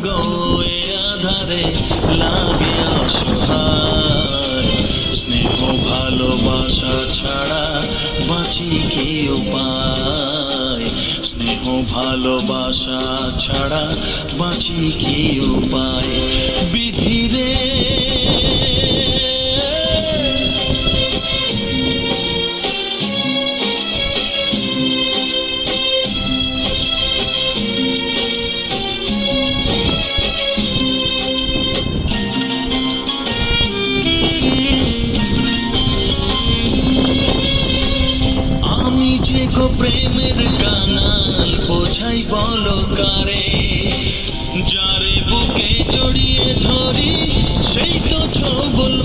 গো এ আধারে লাগে অসহায়। স্নেহ ভালোবাসা ছাড়া বাঁচি কি উপায়? স্নেহ ভালোবাসা ছাড়া বাঁচি কি উপায়? বিধিরে গো প্রেমের কাঙাল বোঝাই বলো কারে? যারে বুকে জড়িয়ে ধরি সেই তো ছবল